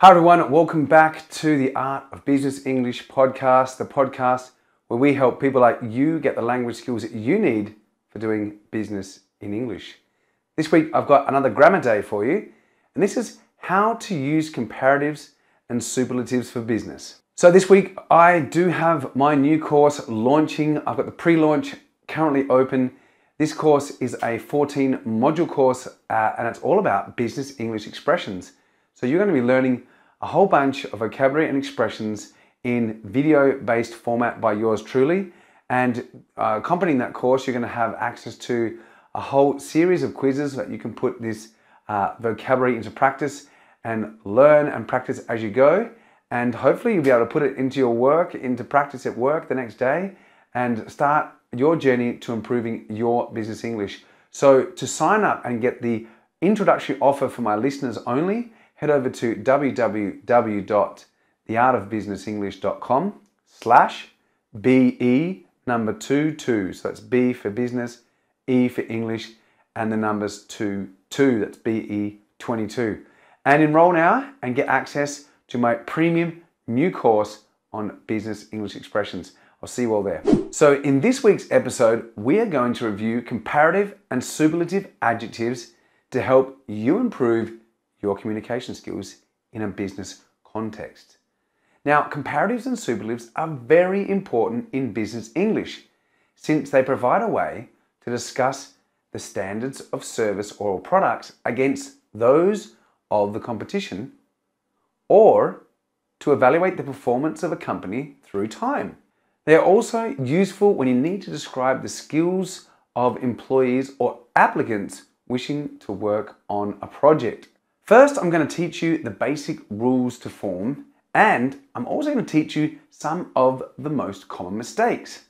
Hi everyone, welcome back to the Art of Business English podcast, the podcast where we help people like you get the language skills that you need for doing business in English. This week I've got another grammar day for you, and this is how to use comparatives and superlatives for business. So this week I do have my new course launching. I've got the pre-launch currently open. This course is a 14-module course and it's all about business English expressions. So you're going to be learning a whole bunch of vocabulary and expressions in video-based format by yours truly. And accompanying that course, you're going to have access to a whole series of quizzes that you can put this vocabulary into practice and learn and practice as you go. And hopefully you'll be able to put it into your work, into practice at work the next day and start your journey to improving your business English. So to sign up and get the introductory offer for my listeners only, head over to www.theartofbusinessenglish.com/BE22. So that's B for business, E for English, and the numbers 22. That's BE22. And enroll now and get access to my premium new course on business English expressions. I'll see you all there. So in this week's episode, we are going to review comparative and superlative adjectives to help you improve your communication skills in a business context. Now, comparatives and superlatives are very important in business English since they provide a way to discuss the standards of service or products against those of the competition, or to evaluate the performance of a company through time. They are also useful when you need to describe the skills of employees or applicants wishing to work on a project. First, I'm going to teach you the basic rules to form, and I'm also going to teach you some of the most common mistakes.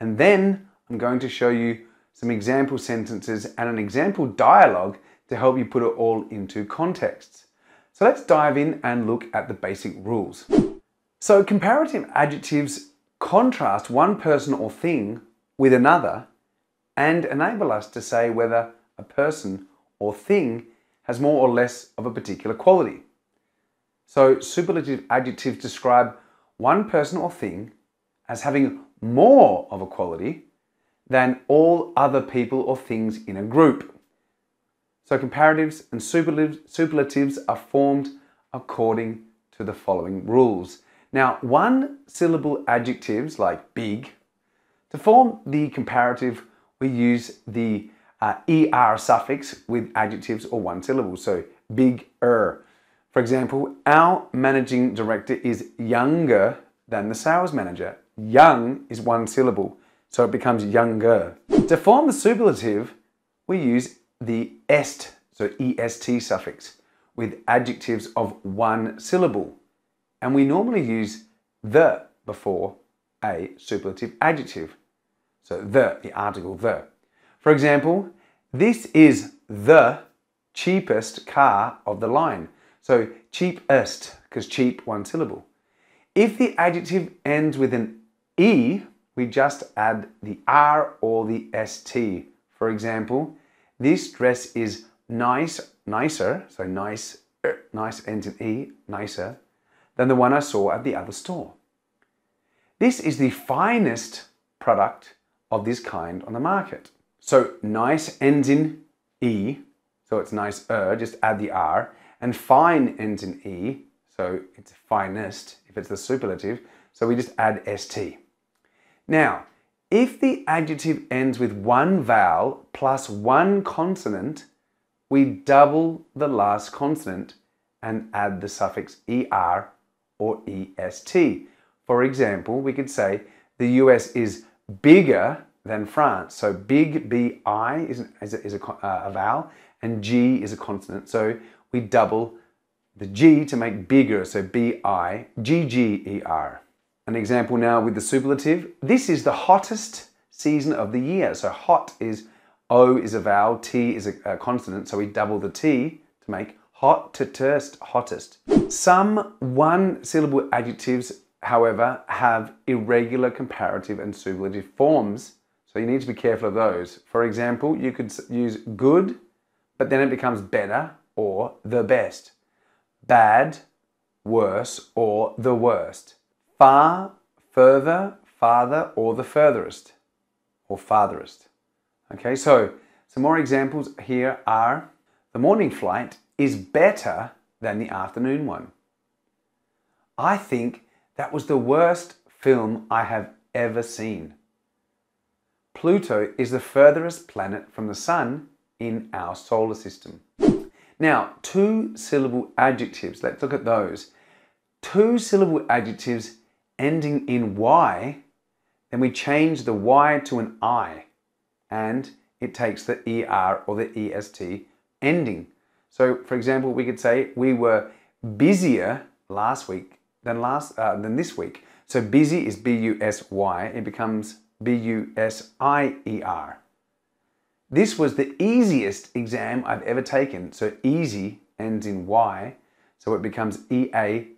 And then I'm going to show you some example sentences and an example dialogue to help you put it all into context. So let's dive in and look at the basic rules. So comparative adjectives contrast one person or thing with another and enable us to say whether a person or thing has more or less of a particular quality. So superlative adjectives describe one person or thing as having more of a quality than all other people or things in a group. So comparatives and superlatives are formed according to the following rules. Now, one-syllable adjectives like big, to form the comparative, we use the ER suffix with adjectives or one syllable, so bigger. For example, our managing director is younger than the sales manager. Young is one syllable, so it becomes younger. To form the superlative, we use the est, so EST suffix, with adjectives of one syllable. And we normally use the before a superlative adjective. So the article the. For example, this is the cheapest car of the line. So cheapest, because cheap, one syllable. If the adjective ends with an E, we just add the R or the ST. For example, this dress is nicer, so nice ends in E, nicer, than the one I saw at the other store. This is the finest product of this kind on the market. So nice ends in E, so it's nicer, just add the R, and fine ends in E, so it's finest if it's the superlative, so we just add ST. Now, if the adjective ends with one vowel plus one consonant, we double the last consonant and add the suffix ER or EST. For example, we could say the US is bigger than France. So big, B-I is a vowel and G is a consonant. So we double the G to make bigger. So B-I-G-G-E-R. An example now with the superlative. This is the hottest season of the year. So hot is O is a vowel, T is a consonant. So we double the T to make hottest. Some one-syllable adjectives, however, have irregular comparative and superlative forms. So you need to be careful of those. For example, you could use good, but then it becomes better or the best. Bad worse, or the worst. Far, further, farther, or the furthest, or farthest. Okay, so some more examples here are: the morning flight is better than the afternoon one. I think that was the worst film I have ever seen. Pluto is the furthest planet from the sun in our solar system. Now, two-syllable adjectives, let's look at those. Two-syllable adjectives ending in Y, then we change the Y to an I, and it takes the ER or the EST ending. So, for example, we could say we were busier last week than this week. So busy is B-U-S-Y, it becomes B-U-S-I-E-R. This was the easiest exam I've ever taken. So easy ends in Y, so it becomes E-A-S-I-E-S-T.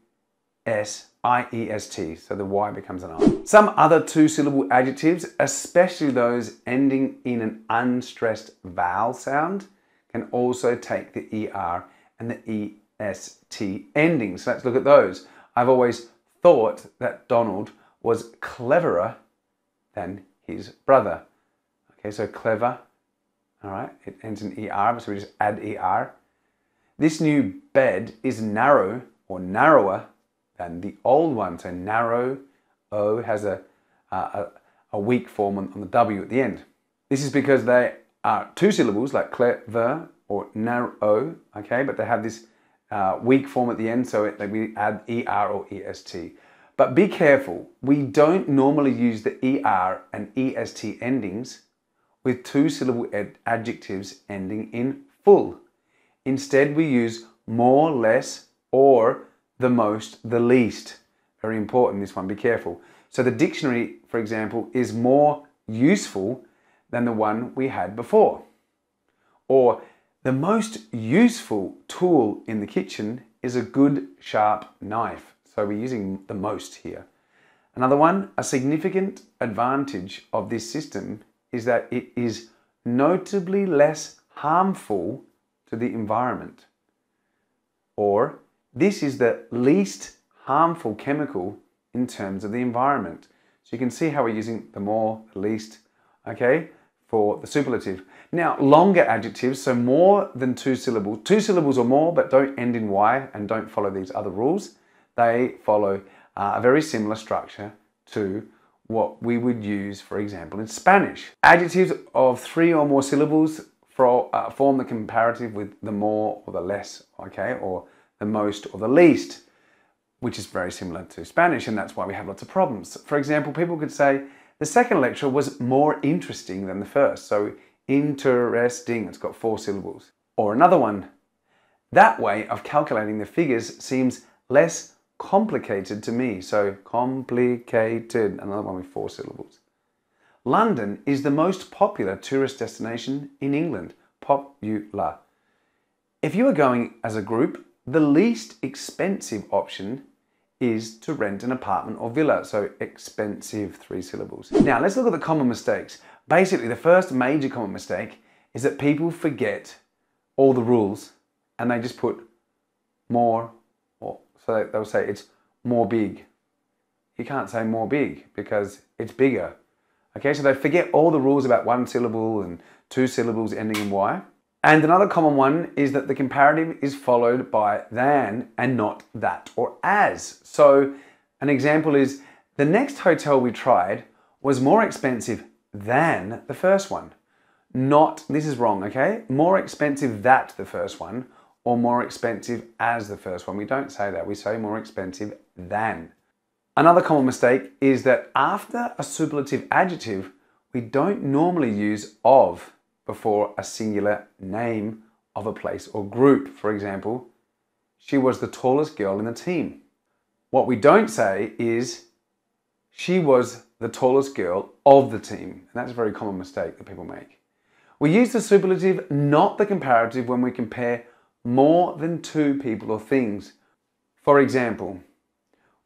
So the Y becomes an I. Some other two-syllable adjectives, especially those ending in an unstressed vowel sound, can also take the ER and the EST ending. So let's look at those. I've always thought that Donald was cleverer than his brother. Okay, so clever. All right, it ends in ER, so we just add ER. This new bed is narrow or narrower than the old one. So narrow, O, has a weak form on the W at the end. This is because they are two syllables like clever or narrow, okay, but they have this weak form at the end, so we add ER or EST. But be careful, we don't normally use the ER and EST endings with two-syllable adjectives ending in full. Instead, we use more, less, or the most, the least. Very important, this one, be careful. So the dictionary, for example, is more useful than the one we had before. Or the most useful tool in the kitchen is a good sharp knife. So we're using the most here. Another one, a significant advantage of this system is that it is notably less harmful to the environment. Or this is the least harmful chemical in terms of the environment. So you can see how we're using the more, the least, okay, for the superlative. Now, longer adjectives, so more than two syllables. Two syllables or more, but don't end in Y and don't follow these other rules. They follow a very similar structure to what we would use, for example, in Spanish. Adjectives of 3 or more syllables form the comparative with the more or the less, okay, or the most or the least, which is very similar to Spanish, and that's why we have lots of problems. For example, people could say, the second lecture was more interesting than the first. So interesting, it's got 4 syllables. Or another one, that way of calculating the figures seems less complicated to me. So complicated, another one with 4 syllables. London is the most popular tourist destination in England. Popular. If you are going as a group, the least expensive option is to rent an apartment or villa. So expensive, 3 syllables. Now let's look at the common mistakes. Basically, the first major common mistake is that people forget all the rules and they just put more, or so they'll say it's more big. You can't say more big because it's bigger. Okay, so they forget all the rules about 1 syllable and 2 syllables ending in Y. And another common one is that the comparative is followed by than and not that or as. So an example is, the next hotel we tried was more expensive than the first one. Not, this is wrong, okay? More expensive than the first one or more expensive as the first one. We don't say that, we say more expensive than. Another common mistake is that after a superlative adjective, we don't normally use of before a singular name of a place or group. For example, she was the tallest girl in the team. What we don't say is she was the tallest girl of the team. And that's a very common mistake that people make. We use the superlative, not the comparative, when we compare more than 2 people or things. For example,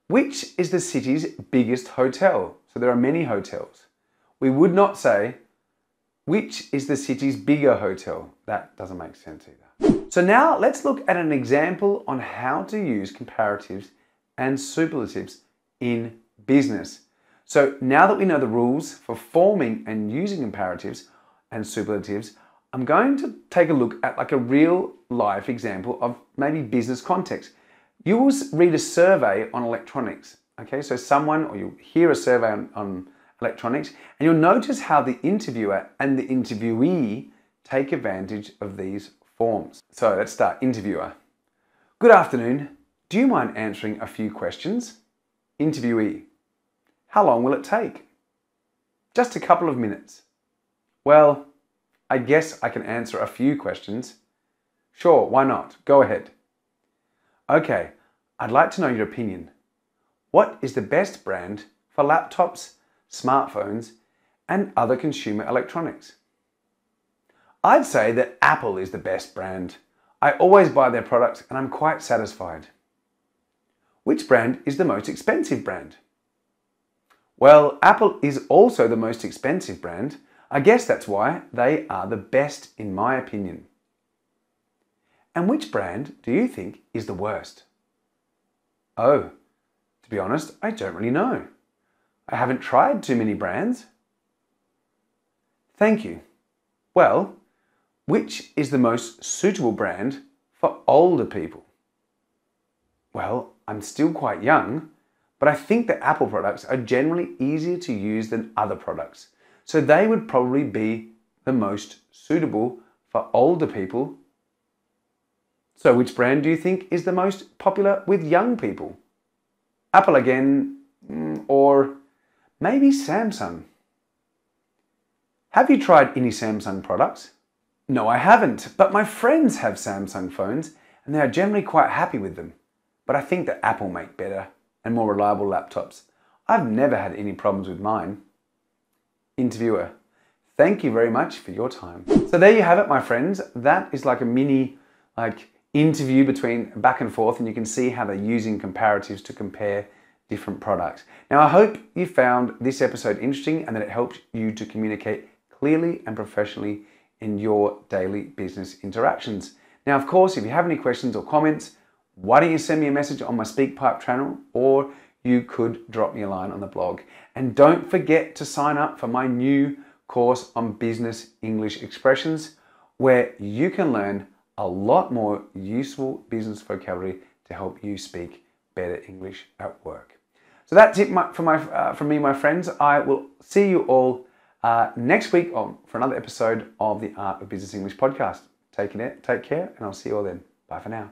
which is the city's biggest hotel? So there are many hotels. We would not say, which is the city's bigger hotel? That doesn't make sense either. So now let's look at an example on how to use comparatives and superlatives in business. So now that we know the rules for forming and using comparatives and superlatives, I'm going to take a look at like a real life example of maybe business context. You will read a survey on electronics. Okay, so someone, or you'll hear a survey on electronics, and you'll notice how the interviewer and the interviewee take advantage of these forms. So let's start. Interviewer. Good afternoon. Do you mind answering a few questions? Interviewee. How long will it take? Just a couple of minutes. Well, I guess I can answer a few questions. Sure, why not? Go ahead. Okay, I'd like to know your opinion. What is the best brand for laptops, smartphones, and other consumer electronics? I'd say that Apple is the best brand. I always buy their products and I'm quite satisfied. Which brand is the most expensive brand? Well, Apple is also the most expensive brand. I guess that's why they are the best in my opinion. And which brand do you think is the worst? Oh, to be honest, I don't really know. I haven't tried too many brands. Thank you. Well, which is the most suitable brand for older people? Well, I'm still quite young, but I think that Apple products are generally easier to use than other products. So they would probably be the most suitable for older people. So which brand do you think is the most popular with young people? Apple again, or maybe Samsung? Have you tried any Samsung products? No, I haven't, but my friends have Samsung phones and they are generally quite happy with them. But I think that Apple make better and more reliable laptops. I've never had any problems with mine. Interviewer. Thank you very much for your time. So there you have it, my friends. That is like a mini interview between back and forth, and you can see how they're using comparatives to compare different products. Now, I hope you found this episode interesting and that it helped you to communicate clearly and professionally in your daily business interactions. Now, of course, if you have any questions or comments, why don't you send me a message on my SpeakPipe channel, or you could drop me a line on the blog. And don't forget to sign up for my new course on business English expressions, where you can learn a lot more useful business vocabulary to help you speak better English at work. So that's it from me, my friends. I will see you all next week for another episode of the Art of Business English podcast. Take care, and I'll see you all then. Bye for now.